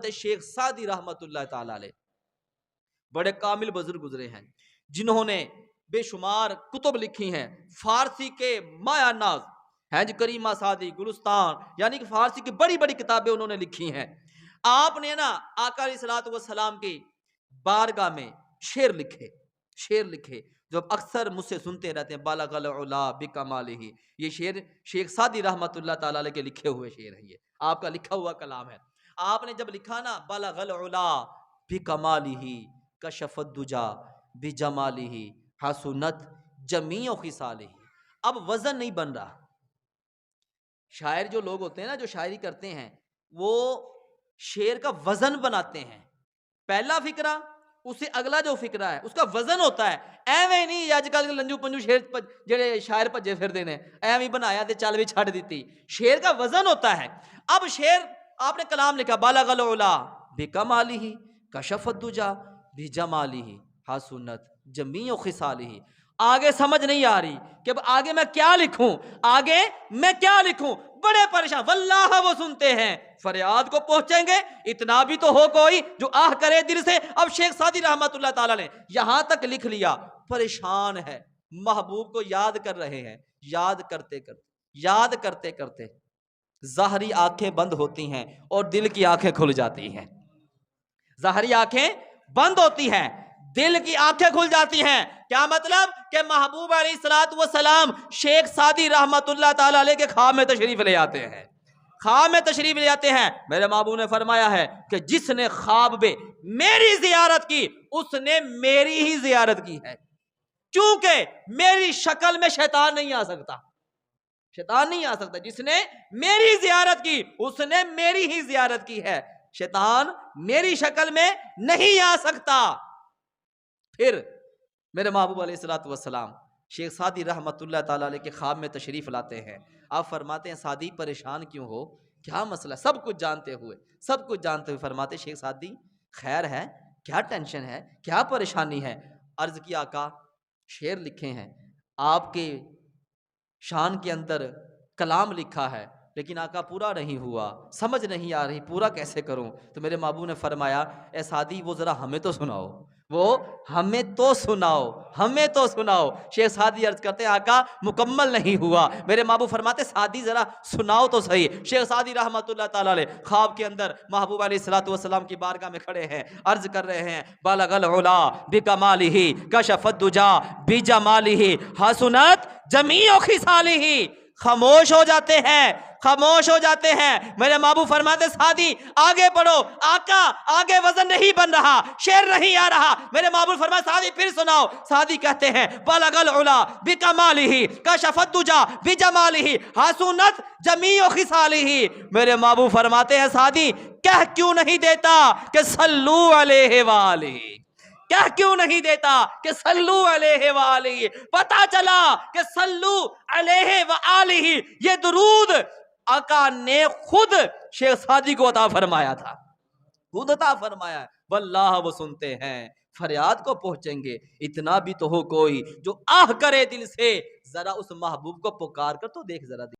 حضرت شیخ سعدی رحمت اللہ تعالی علیہ بڑے کامل بزرگ گزرے ہیں، جنہوں نے بے شمار کتب لکھی ہیں، فارسی کے مایا ناز ہیں جی، کریمہ سعدی، گلستان، یعنی کہ فارسی کی بڑی بڑی کتابیں انہوں نے لکھی ہیں۔ آپ نے نا آقا علیہ الصلوۃ والسلام کی بارگاہ میں شعر لکھے جو اکثر مجھ سے سنتے رہتے ہیں، بالغ العلا بکمالہ، یہ شعر شیخ سعدی رحمت اللہ تعالی علیہ کے لکھے ہوئے شعر ہیں، یہ آپ کا لکھا ہوا کلام ہے۔ آپ نے جب لکھا نا بالغ العلا بکمالہ کشف الدجا بجمالہ حسنت جمیع خصالہ، اب وزن نہیں بن رہا۔ شاعر جو لوگ ہوتے ہیں نا، جو شاعری کرتے ہیں، وہ شعر کا وزن بناتے ہیں، پہلا فقرہ اس سے اگلا جو فقرہ ہے اس کا وزن ہوتا ہے، ایویں نہیں اج کل لنجو پنجو شعر جڑے شاعر بھجے پھردے نے ایویں بنایا تے چل بھی چھڈ دیتی، شعر کا وزن ہوتا ہے۔ اب شعر آپ نے کلام لکھا بالغ العلا بکمالہ کشف الدجا بجمالہ حسنت جمیع خصالہ، آگے سمجھ نہیں آ رہی کہ اب آگے میں کیا لکھوں، بڑے پریشان، واللہ وہ سنتے ہیں، فریاد کو پہنچیں گے، اتنا بھی تو ہو کوئی جو آہ کرے دل سے۔ اب شیخ سعدی رحمت اللہ تعالی نے یہاں تک لکھ لیا، پریشان ہے، محبوب کو یاد کر رہے ہیں، یاد کرتے کرتے ظاہری آنکھیں بند ہوتی ہیں اور دل کی آنکھیں کھل جاتی ہیں، ظاہری آنکھیں بند ہوتی ہیں، دل کی آنکھیں کھل جاتی ہیں۔ کیا مطلب کہ محبوب علیہ الصلوۃ والسلام شیخ سعدی رحمت اللہ تعالی علیہ کے خواب میں تشریف لے آتے ہیں، میرے محبوب نے فرمایا ہے کہ جس نے خواب میں میری زیارت کی اس نے میری ہی زیارت کی ہے، چونکہ میری شکل میں شیطان نہیں آ سکتا، جس نے میری زیارت کی اس نے میری ہی زیارت کی ہے، شیطان میری شکل میں نہیں آ سکتا۔ پھر میرے محبوب علیہ الصلوۃ والسلام شیخ سعدی رحمت اللہ تعالی علیہ کے خواب میں تشریف لاتے ہیں، آپ فرماتے ہیں سعدی پریشان کیوں ہو، کیا مسئلہ، سب کچھ جانتے ہوئے فرماتے شیخ سعدی خیر ہے، کیا ٹینشن ہے، کیا پریشانی ہے؟ عرض کی آقا شعر لکھے ہیں، آپ کے شان کے اندر کلام لکھا ہے، لیکن آقا پورا نہیں ہوا، سمجھ نہیں آ رہی پورا کیسے کروں؟ تو میرے محبوب نے فرمایا اے سعدی وہ ذرا ہمیں تو سناؤ۔ شیخ سعدی عرض کرتے ہیں آقا مکمل نہیں ہوا، میرے محبوب فرماتے سعدی ذرا سناؤ تو صحیح۔ شیخ سعدی رحمت اللہ تعالی علیہ خواب کے اندر محبوب علیہ الصلوۃ والسلام کی بارگاہ میں کھڑے ہیں، عرض کر رہے ہیں بالغ العلا بکمالہ کشف الدجا بجمالہ حسنت جمیع خصالہ۔ خاموش ہو جاتے ہیں، میرے محبوب فرماتے سعدی آگے بڑھو، آقا آگے وزن نہیں بن رہا، شعر نہیں آ رہا، میرے محبوب فرماتے سعدی پھر سناؤ۔ سعدی کہتے ہیں بالغ العلا بکمالہ کشف الدجا بجمالہ حسنت جمیع خصالہ۔ میرے محبوب فرماتے ہیں سعدی کہہ کیوں نہیں دیتا کہ صلو علیہ وآلہ، صلو علیہ وآلہ، پتا چلا کہ صلو علیہ وآلہ یہ درود آقا نے خود شیخ سعدی کو عطا فرمایا تھا، واللہ وہ سنتے ہیں، فریاد کو پہنچیں گے، اتنا بھی تو ہو کوئی جو آہ کرے دل سے، ذرا اس محبوب کو پکار کر تو دیکھ ذرا